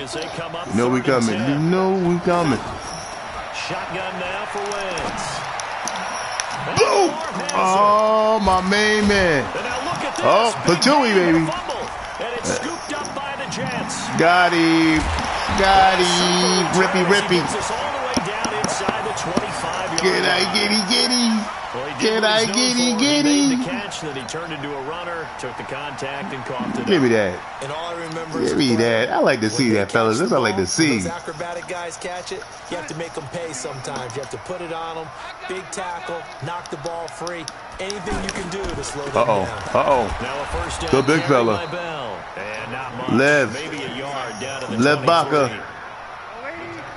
as they come up. You know we coming. You know we coming. Shotgun now for Wentz. Boom! Oh, my main man. Oh, Patui, baby. And it's scooped up by the Jets. Got him. Got him. Rippy. Get I get The catch that he turned into a runner, took the contact and caught it. Give me that. And all I remember Give me that. I like to see that, fellas. That's what I like to see. Those acrobatic guys catch it. You have to make them pay sometimes. You have to put it on them. Big tackle, knock the ball free. Anything you can do to slow them down. Now a first down. The big fella. And not much. Maybe a yard down to the Lev Baca.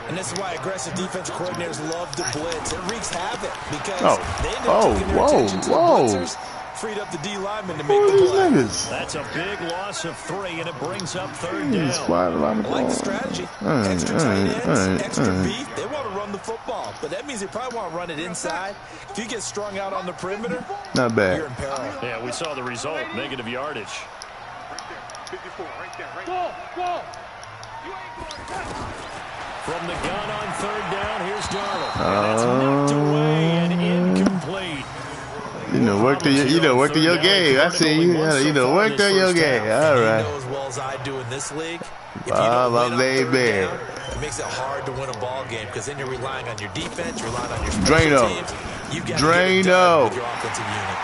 And this is why aggressive defense coordinators love to blitz. It wreaks havoc because they end up taking their attention to the blitzers, freed up the D lineman to make the play. That's a big loss of 3, and it brings up third down. I like the strategy. Extra tight ends, extra beef. They want to run the football, but that means they probably want to run it inside. If you get strung out on the perimeter, not bad. You're in peril. Yeah, we saw the result. Negative yardage. 54, right there. Go! From the gun on third down, here's Darnold. And that's knocked away and incomplete. Work to your game. I see you. Work to your game. All right. You know as well as I do in this league. If you Oh, don't my win on third baby. down, it makes it hard to win a ball game because then you're relying on your defense, you're relying on your Drano. special teams. You've got to get it done with your offensive unit.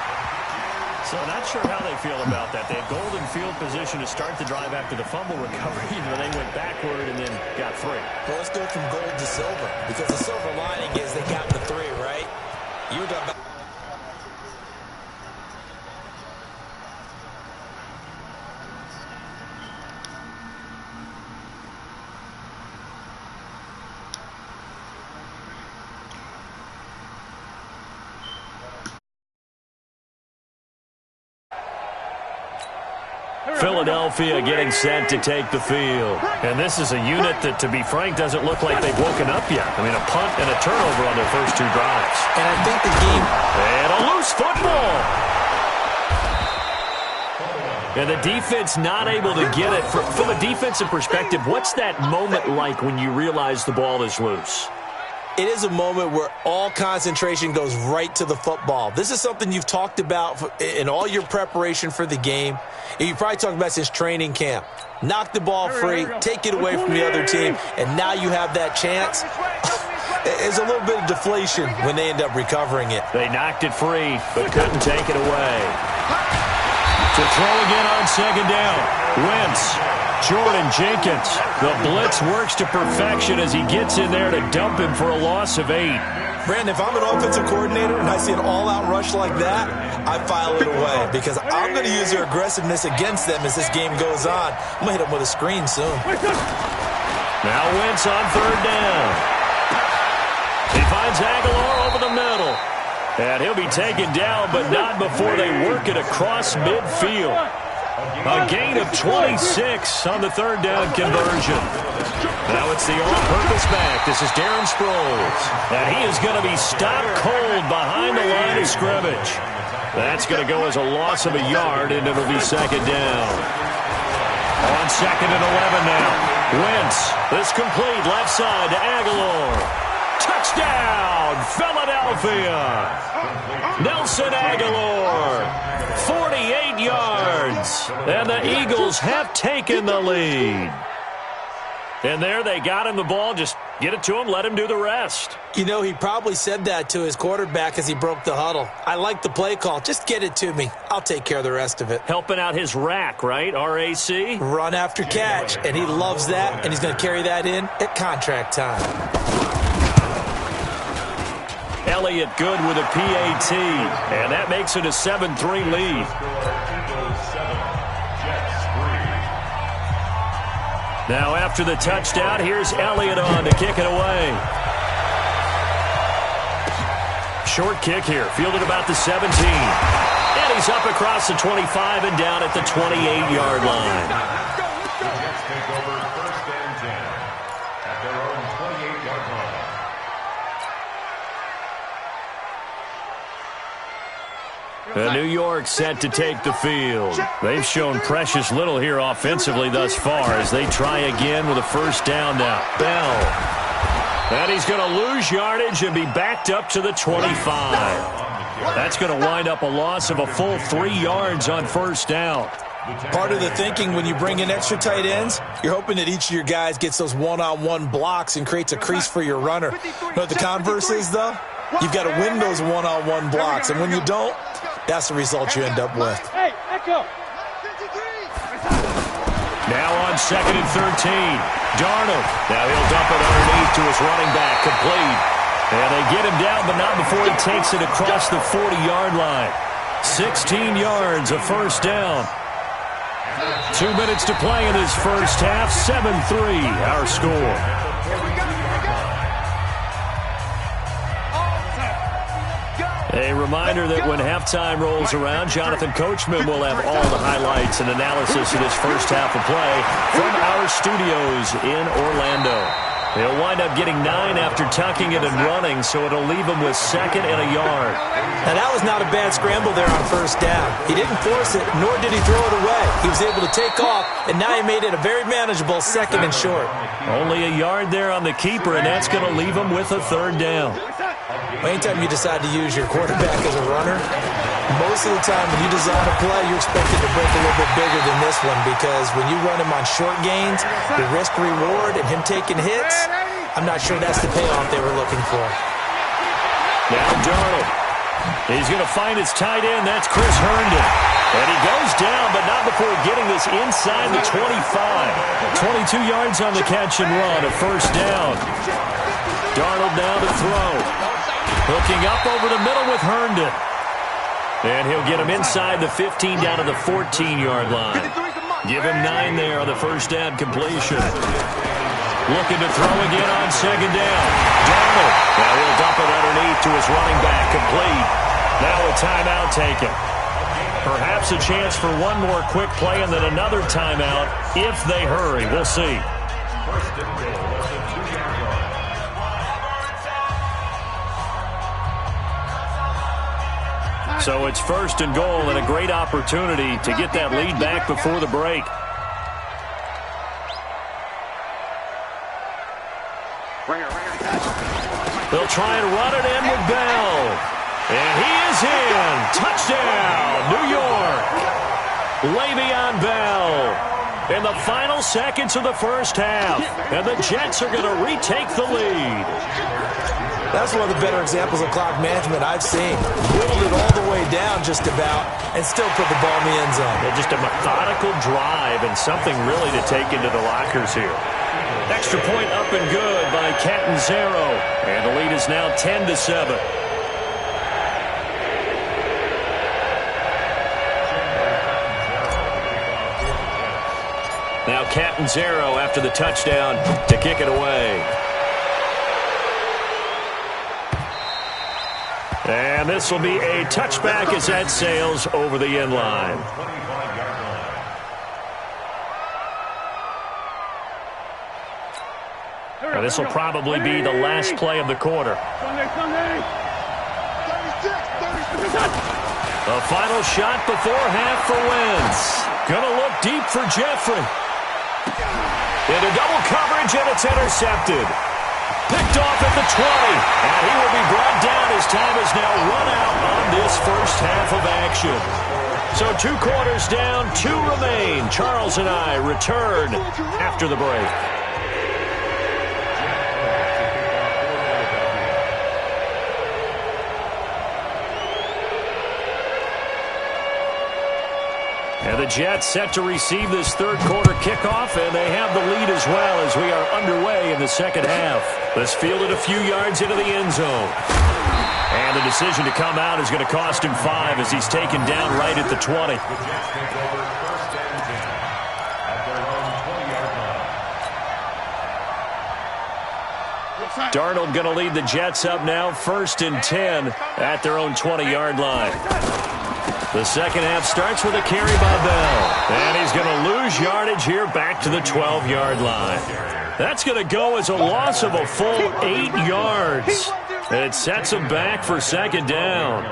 So not sure how they feel about that. They had golden field position to start the drive after the fumble recovery, but they went backward and then got 3. Well, let's go from gold to silver because the silver lining is they got the 3, right? You were talking about. Philadelphia getting set to take the field. And this is a unit that, to be frank, doesn't look like they've woken up yet. I mean, a punt and a turnover on their first 2 drives. And I think the game... And a loose football. And the defense not able to get it. From a defensive perspective, what's that moment like when you realize the ball is loose? It is a moment where all concentration goes right to the football. This is something you've talked about in all your preparation for the game. You probably talked about since training camp. Knock the ball free, take it away from the other team, and now you have that chance. There's a little bit of deflation when they end up recovering it. They knocked it free, but couldn't take it away. To throw again on second down. Wentz. Jordan Jenkins. The blitz works to perfection as he gets in there to dump him for a loss of 8. Brandon, if I'm an offensive coordinator and I see an all-out rush like that, I file it away because I'm going to use their aggressiveness against them as this game goes on. I'm going to hit them with a screen soon. Now Wentz on third down. He finds Aguilar over the middle. And he'll be taken down, but not before they work it across midfield. A gain of 26 on the third down conversion. Now it's the all-purpose back. This is Darren Sproles. And he is going to be stopped cold behind the line of scrimmage. That's going to go as a loss of a yard, and it'll be second down. On second and 11 now. Wentz. This complete left side to Aguilar. Touchdown, Philadelphia. Nelson Aguilar, 48 yards. And the Eagles have taken the lead. And there they got him the ball. Just get it to him, let him do the rest. You know, he probably said that to his quarterback as he broke the huddle. I like the play call. Just get it to me. I'll take care of the rest of it. Helping out his rack, right? RAC? Run after catch. And he loves that, and he's going to carry that in at contract time. Elliott good with a PAT, and that makes it a 7-3 lead. Now after the touchdown, here's Elliott on to kick it away. Short kick here, fielded about the 17. And he's up across the 25 and down at the 28-yard line. New York set to take the field. They've shown precious little here offensively thus far as they try again with a first down now. Bell. And he's going to lose yardage and be backed up to the 25. That's going to wind up a loss of a full 3 yards on first down. Part of the thinking when you bring in extra tight ends, you're hoping that each of your guys gets those one-on-one blocks and creates a crease for your runner. You know what the converse is, though? You've got to win those one-on-one blocks, and when you don't, that's the result you end up with. Hey, echo. Now on 2nd and 13. Darnold. Now he'll dump it underneath to his running back. Complete. And they get him down, but not before he takes it across the 40-yard line. 16 yards, a first down. 2 minutes to play in this first half. 7-3, our score. A reminder that when halftime rolls around, Jonathan Coachman will have all the highlights and analysis of this first half of play from our studios in Orlando. He'll wind up getting 9 after tucking it and running, so it'll leave him with 2nd and a yard. Now, that was not a bad scramble there on first down. He didn't force it, nor did he throw it away. He was able to take off, and now he made it a very manageable 2nd and short. Only a yard there on the keeper, and that's going to leave him with a 3rd down. Anytime you decide to use your quarterback as a runner, most of the time when you design a play, you're expected to break a little bit bigger than this one because when you run him on short gains, the risk-reward and him taking hits, I'm not sure that's the payoff they were looking for. Now Darnold. He's going to find his tight end. That's Chris Herndon. And he goes down, but not before getting this inside the 25. 22 yards on the catch and run, a first down. Darnold now to throw. Hooking up over the middle with Herndon. And he'll get him inside the 15 down to the 14-yard line. Give him 9 there on the first down completion. Looking to throw again on 2nd down. Darnold. Now he'll dump it underneath to his running back. Complete. Now a timeout taken. Perhaps a chance for one more quick play and then another timeout if they hurry. We'll see. So it's 1st and goal and a great opportunity to get that lead back before the break. They'll try and run it in with Bell. And he is in. Touchdown, New York. Le'Veon Bell in the final seconds of the first half. And the Jets are going to retake the lead. That's one of the better examples of clock management I've seen. Whittled it all the way down just about and still put the ball in the end zone. Yeah, just a methodical drive and something really to take into the lockers here. Extra point up and good by Catanzaro. And the lead is now 10-7. Now Catanzaro after the touchdown to kick it away. And this will be a touchback as that sails over the end line. And this will probably be the last play of the quarter. The final shot before half for Wentz. Gonna look deep for Jeffrey. Into double coverage, and it's intercepted. Picked off at the 20, and he will be brought down as time is now run out on this first half of action. So 2 quarters down, 2 remain. Charles and I return after the break. And the Jets set to receive this third quarter kickoff, and they have the lead as well as we are underway in the second half. This fielded a few yards into the end zone. And the decision to come out is going to cost him 5 as he's taken down right at the 20. Darnold going to lead the Jets up now, 1st and 10 at their own 20-yard line. The second half starts with a carry by Bell. And he's going to lose yardage here back to the 12-yard line. That's going to go as a loss of a full 8 yards. And it sets him back for 2nd down.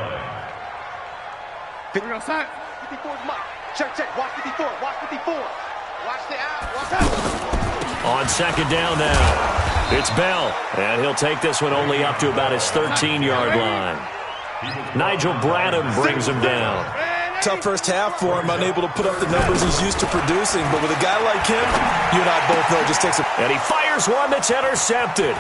We're outside. 54's Mike. Check. Watch 54. Watch 54. Watch the out. Watch out. On second down now, it's Bell, and he'll take this one only up to about his 13-yard line. Nigel Bradham brings him down. Tough first half for him, unable to put up the numbers he's used to producing. But with a guy like him, you and I both know it just takes a... And he fires one that's intercepted.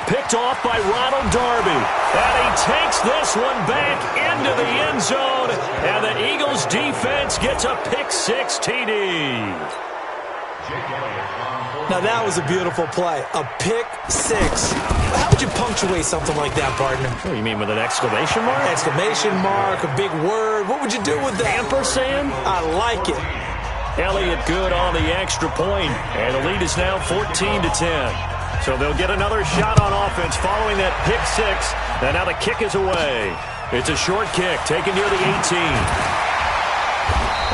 Picked off by Ronald Darby. And he takes this one back into the end zone. And the Eagles defense gets a pick-6 TD. Now that was a beautiful play. A pick-6. How would you punctuate something like that, partner? What do you mean, with an exclamation mark? Exclamation mark, a big word. What would you do with that? Ampersand? I like it. Elliott good on the extra point, and the lead is now 14-10. So they'll get another shot on offense following that pick-6, and now the kick is away. It's a short kick taken near the 18.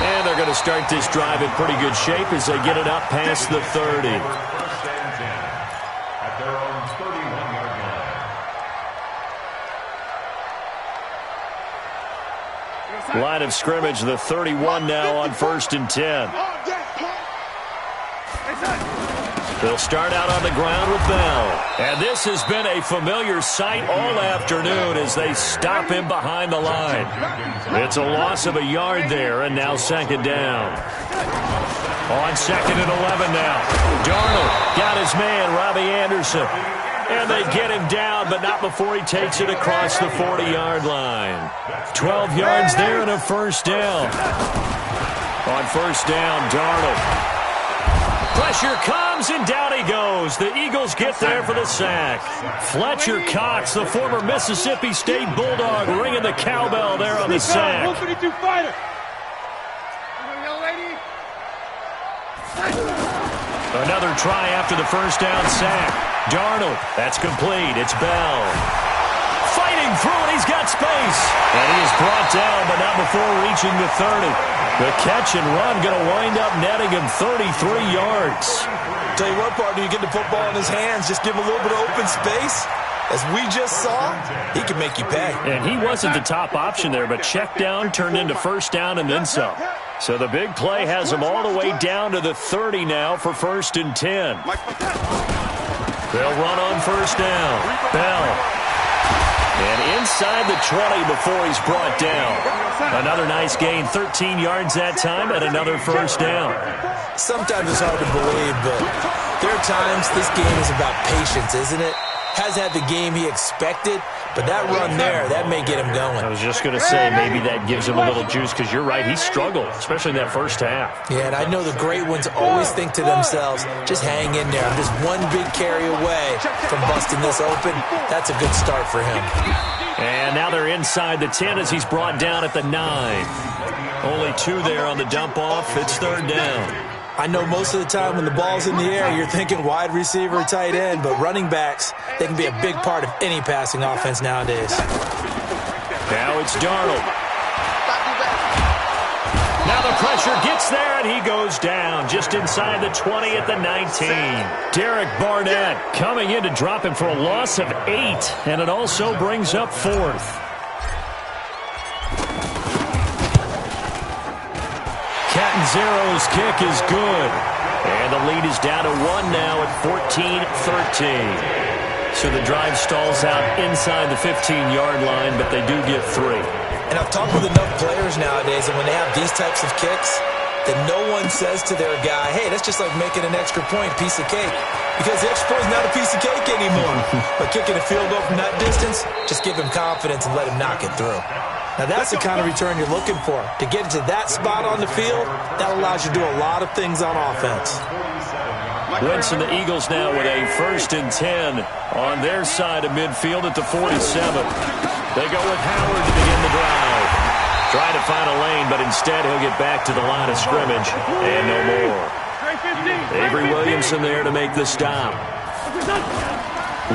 And they're going to start this drive in pretty good shape as they get it up past the 30. Line of scrimmage, the 31 now on 1st and 10. They'll start out on the ground with Bell. And this has been a familiar sight all afternoon as they stop him behind the line. It's a loss of a yard there, and now second down. On second and 11 now. Darnold got his man, Robbie Anderson. And they get him down, but not before he takes it across the 40-yard line. 12 yards there and a first down. On first down, Darnold. Pressure comes, and down he goes. The Eagles get there for the sack. Fletcher Cox, the former Mississippi State Bulldog, ringing the cowbell there on the sack. 152 fighter. Another try after the first down sack. Darnold, that's complete. It's Bell. Fighting through it, he's got space. And he is brought down, but not before reaching the 30. The catch and run going to wind up netting him 33 yards. Tell you what, partner, you get the football in his hands, just give him a little bit of open space. As we just saw, he can make you pay. And he wasn't the top option there, but check down turned into first down and then some. So the big play has him all the way down to the 30 now for 1st and 10. They'll run on first down. Bell. And inside the 20 before he's brought down. Another nice gain, 13 yards that time, and another first down. Sometimes it's hard to believe, but there are times this game is about patience, isn't it? Hasn't had the game he expected, but that run there, that may get him going. I was just going to say, maybe that gives him a little juice, because you're right, he struggled, especially in that first half. Yeah, and I know the great ones always think to themselves, just hang in there. I'm just one big carry away from busting this open. That's a good start for him. And now they're inside the 10 as he's brought down at the 9. Only 2 there on the dump off. It's third down. I know most of the time when the ball's in the air, you're thinking wide receiver, tight end, but running backs, they can be a big part of any passing offense nowadays. Now it's Darnold. Now the pressure gets there, and he goes down just inside the 20 at the 19. Derek Barnett coming in to drop him for a loss of 8, and it also brings up 4th. Catanzaro's kick is good. And the lead is down to 1 now at 14-13. So the drive stalls out inside the 15-yard line, but they do get 3. And I've talked with enough players nowadays, and when they have these types of kicks, then no one says to their guy, hey, that's just like making an extra point, piece of cake. Because the extra point is not a piece of cake anymore. But kicking a field goal from that distance, just give him confidence and let him knock it through. Now, that's the kind of return you're looking for. To get into that spot on the field, that allows you to do a lot of things on offense. Wentz and the Eagles now with a 1st and 10 on their side of midfield at the 47. They go with Howard to begin the drive. Trying to find a lane, but instead he'll get back to the line of scrimmage and no more. Avery Williamson there to make the stop.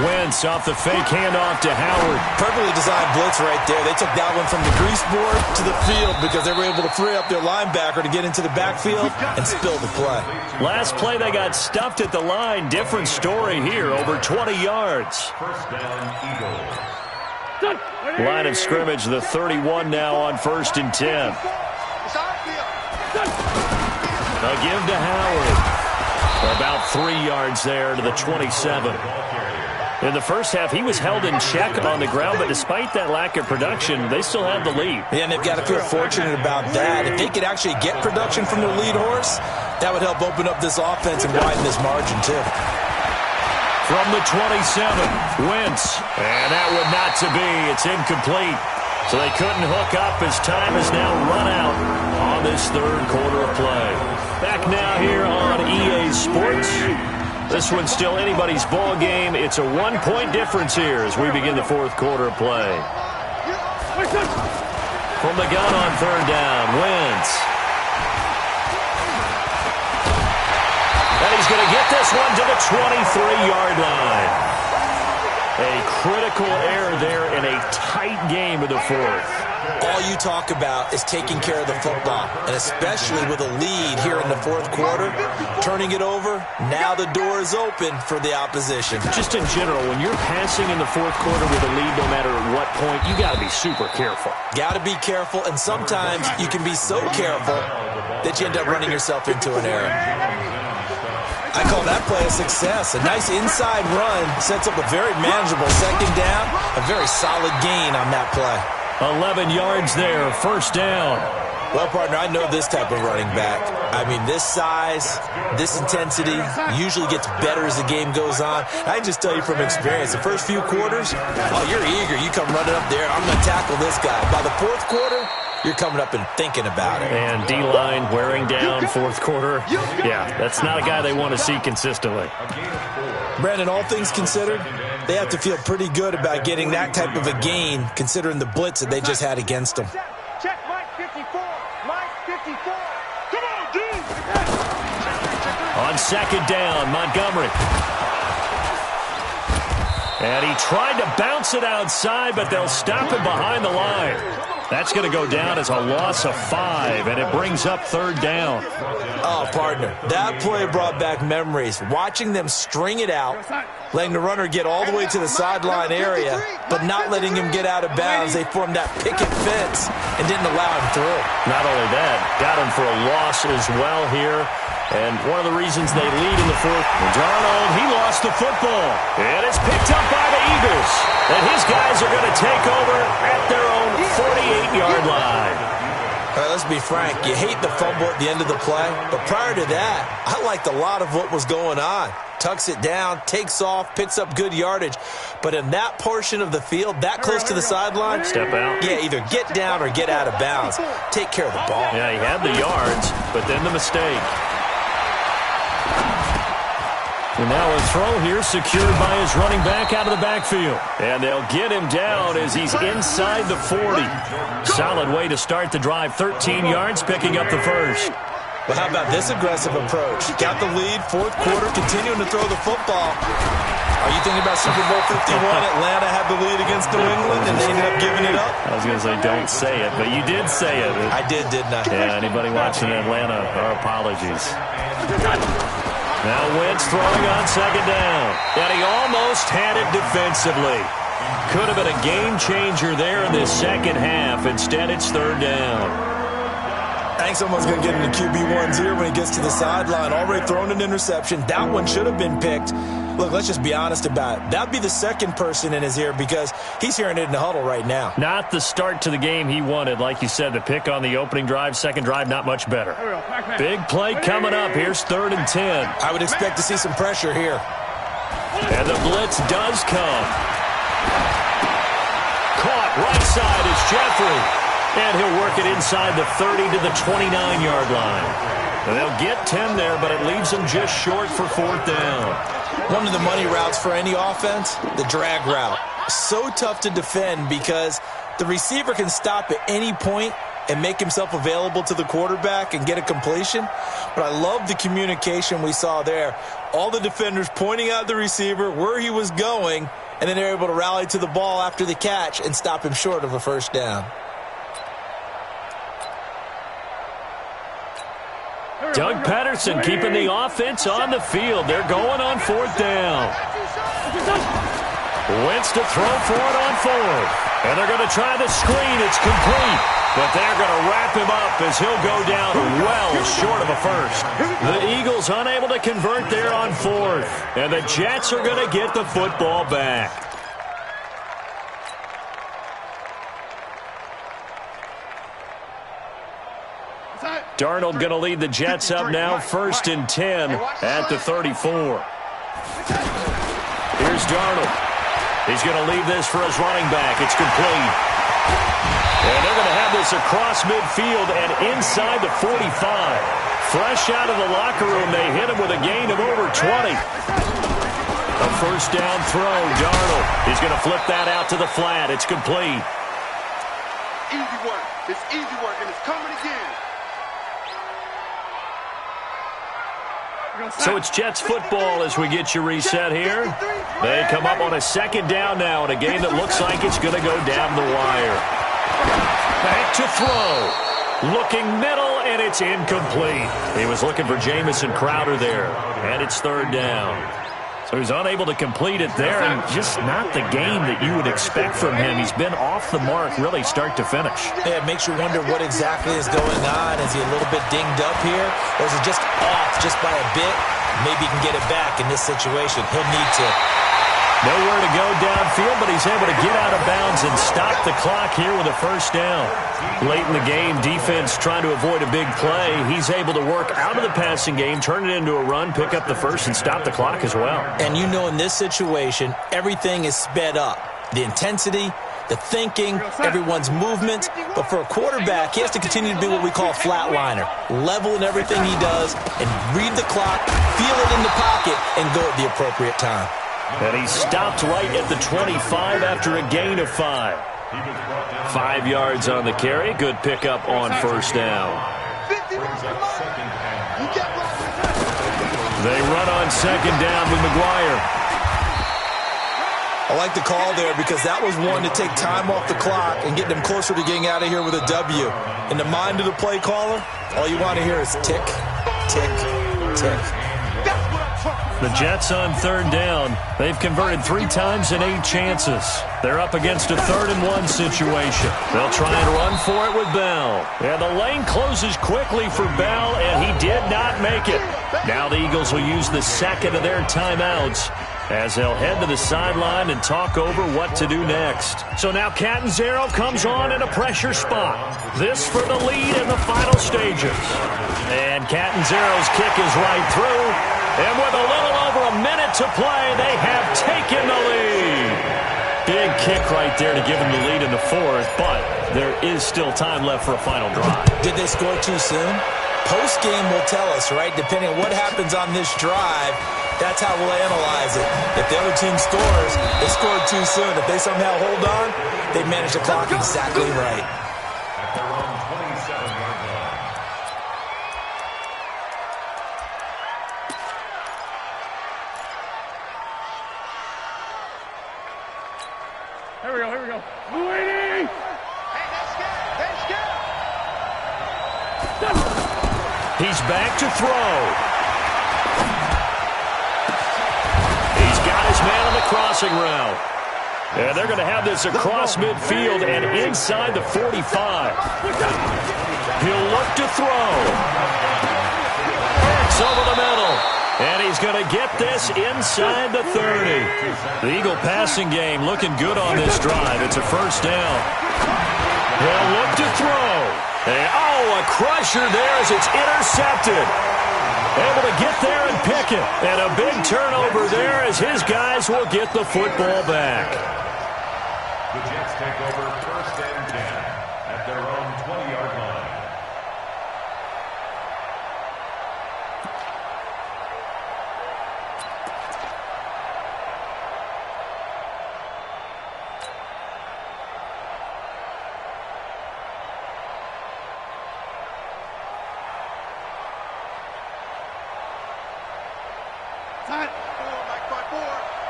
Wentz off the fake handoff to Howard. Perfectly designed blitz right there. They took that one from the grease board to the field because they were able to free up their linebacker to get into the backfield and spill the play. Last play they got stuffed at the line. Different story here, over 20 yards. First down, Eagles. Line of scrimmage, the 31 now on 1st and 10. A give to Howard. About 3 yards there to the 27. In the first half, he was held in check on the ground, but despite that lack of production, they still have the lead. Yeah, and they've got to feel fortunate about that. If they could actually get production from their lead horse, that would help open up this offense and widen this margin, too. From the 27, Wentz. And that would not to be. It's incomplete. So they couldn't hook up as time has now run out on this third quarter of play. Back now here on EA Sports. This one's still anybody's ball game. It's a 1-point difference here as we begin the fourth quarter of play. From the gun on third down, Wentz. And he's going to get this one to the 23-yard line. A critical error there in a tight game of the fourth. All you talk about is taking care of the football, and especially with a lead here in the fourth quarter, turning it over, now the door is open for the opposition. Just in general, when you're passing in the fourth quarter with a lead, no matter at what point, you got to be super careful. Got to be careful, and sometimes you can be so careful that you end up running yourself into an error. I call that play a success. A nice inside run sets up a very manageable second down, a very solid gain on that play. 11 yards there, first down. Well, partner, I know this type of running back. I mean, this size, this intensity usually gets better as the game goes on. I can just tell you from experience, the first few quarters, oh, you're eager. You come running up there, I'm going to tackle this guy. By the fourth quarter, you're coming up and thinking about it. And D-line wearing down fourth quarter. Yeah, that's not a guy they want to see consistently. Brandon, all things considered, they have to feel pretty good about getting that type of a gain considering the blitz that they just had against them. Check Mike 54. Mike 54. Come on, dude. On second down, Montgomery. And he tried to bounce it outside, but they'll stop him behind the line. That's going to go down as a loss of 5, and it brings up third down. Oh, partner, that play brought back memories. Watching them string it out, letting the runner get all the way to the sideline area, but not letting him get out of bounds. They formed that picket fence and didn't allow him through. Not only that, got him for a loss as well here. And one of the reasons they lead in the fourth, Darnold, he lost the football. And it's picked up by the Eagles. And his guys are going to take over at their own 48-yard line. All right, let's be frank. You hate the fumble at the end of the play. But prior to that, I liked a lot of what was going on. Tucks it down, takes off, picks up good yardage. But in that portion of the field, that close to the sideline, step out. Yeah, either get down or get out of bounds. Take care of the ball. Yeah, he had the yards, but then the mistake. And now a throw here secured by his running back out of the backfield. And they'll get him down as he's inside the 40. Solid way to start the drive. 13 yards, picking up the first. Well, how about this aggressive approach? Got the lead, fourth quarter, continuing to throw the football. Are you thinking about Super Bowl 51? Atlanta had the lead against New England, and they ended up giving it up? I was going to say, don't say it, but you did say it. I didn't I? Yeah, anybody watching Atlanta, our apologies. Now Wentz throwing on second down. And he almost had it defensively. Could have been a game changer there in this second half. Instead, it's third down. I think someone's going to get into QB1's ear when he gets to the sideline. Already thrown an interception. That one should have been picked. Look, let's just be honest about it. That would be the second person in his ear because he's hearing it in the huddle right now. Not the start to the game he wanted. Like you said, the pick on the opening drive, second drive, not much better. Big play coming up. Here's 3rd and 10. I would expect to see some pressure here. And the blitz does come. Caught right side is Jeffrey. And he'll work it inside the 30 to the 29-yard line. And they'll get 10 there, but it leaves them just short for fourth down. One of the money routes for any offense, the drag route. So tough to defend because the receiver can stop at any point and make himself available to the quarterback and get a completion. But I love the communication we saw there. All the defenders pointing out the receiver, where he was going, and then they're able to rally to the ball after the catch and stop him short of a first down. Doug Patterson keeping the offense on the field. They're going on fourth down. Wentz to throw for it on fourth. And they're going to try the screen. It's complete. But they're going to wrap him up as he'll go down well short of a first. The Eagles unable to convert there on fourth. And the Jets are going to get the football back. Darnold going to lead the Jets up now, 1st and 10 at the 34. Here's Darnold. He's going to leave this for his running back. It's complete. And they're going to have this across midfield and inside the 45. Fresh out of the locker room, they hit him with a gain of over 20. A first down throw, Darnold. He's going to flip that out to the flat. It's complete. Easy work. It's easy work, and it's coming again. So it's Jets football as we get you reset here. They come up on a 2nd down now in a game that looks like it's going to go down the wire. Back to throw. Looking middle, and it's incomplete. He was looking for Jamison Crowder there, and it's 3rd down. So he's unable to complete it there, and just not the game that you would expect from him. He's been off the mark really start to finish. Yeah, it makes you wonder what exactly is going on. Is he a little bit dinged up here, or is it just off just by a bit? Maybe he can get it back in this situation. He'll need to. Nowhere to go downfield, but he's able to get out of bounds and stop the clock here with a first down. Late in the game, defense trying to avoid a big play. He's able to work out of the passing game, turn it into a run, pick up the first, and stop the clock as well. And you know in this situation, everything is sped up. The intensity, the thinking, everyone's movement. But for a quarterback, he has to continue to be what we call a flatliner. Level in everything he does and read the clock, feel it in the pocket, and go at the appropriate time. And he stopped right at the 25 after a gain of 5. 5 yards on the carry. Good pickup on first down. They run on 2nd down with McGuire. I like the call there because that was one to take time off the clock and get them closer to getting out of here with a W. In the mind of the play caller, all you want to hear is tick, tick, tick. The Jets on 3rd down. They've converted 3 times in 8 chances. They're up against a 3rd and 1 situation. They'll try and run for it with Bell. And the lane closes quickly for Bell, and he did not make it. Now the Eagles will use the 2nd of their timeouts as they'll head to the sideline and talk over what to do next. So now Catanzaro comes on in a pressure spot. This for the lead in the final stages. And Catanzaro's kick is right through. And with a little over a minute to play, they have taken the lead. Big kick right there to give them the lead in the 4th, but there is still time left for a final drive. Did they score too soon? Post-game will tell us, right? Depending on what happens on this drive, that's how we'll analyze it. If the other team scores, they scored too soon. If they somehow hold on, they manage the clock exactly right. At their own 27-yard line. Here we go. Luini! Hey, that's good. He's back to throw. He's got his man on the crossing route. And they're going to have this across midfield and inside the 45. He'll look to throw. It's over the middle. And he's going to get this inside the 30. The Eagle passing game looking good on this drive. It's a first down. They'll look to throw. And, a crusher there as it's intercepted. Able to get there and pick it. And a big turnover there as his guys will get the football back. The Jets take over 1st and 10 at their own 20-yard line.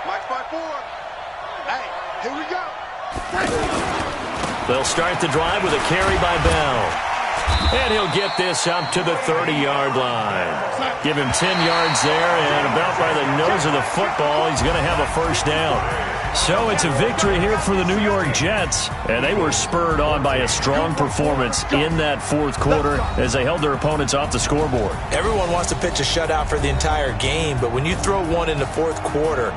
Mike's by 4. Hey, here we go. They'll start the drive with a carry by Bell. And he'll get this up to the 30-yard line. Give him 10 yards there, and about by the nose of the football, he's going to have a first down. So it's a victory here for the New York Jets, and they were spurred on by a strong performance in that fourth quarter as they held their opponents off the scoreboard. Everyone wants to pitch a shutout for the entire game, but when you throw one in the fourth quarter,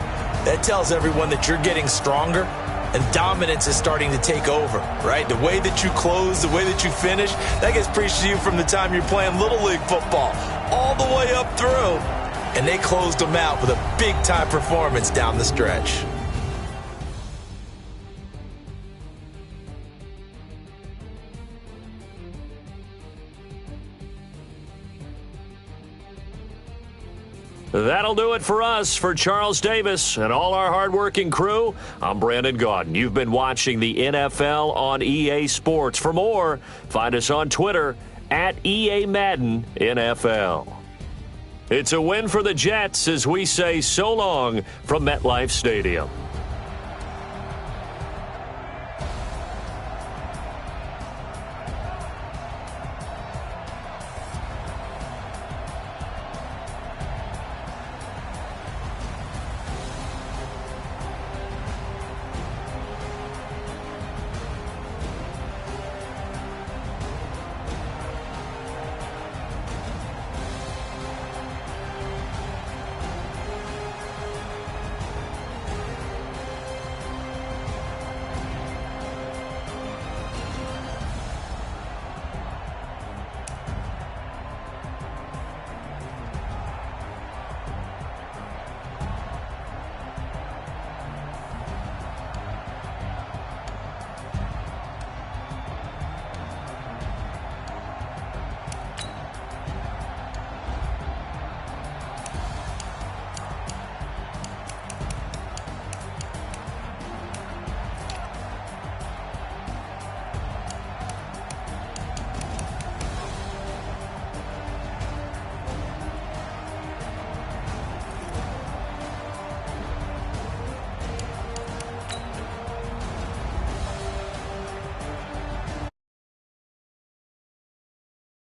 that tells everyone that you're getting stronger and dominance is starting to take over, right? The way that you close, the way that you finish, that gets preached to you from the time you're playing Little League football all the way up through, and they closed them out with a big-time performance down the stretch. That'll do it for us. For Charles Davis and all our hardworking crew, I'm Brandon Gaudin. You've been watching the NFL on EA Sports. For more, find us on Twitter at EA Madden NFL. It's a win for the Jets as we say so long from MetLife Stadium.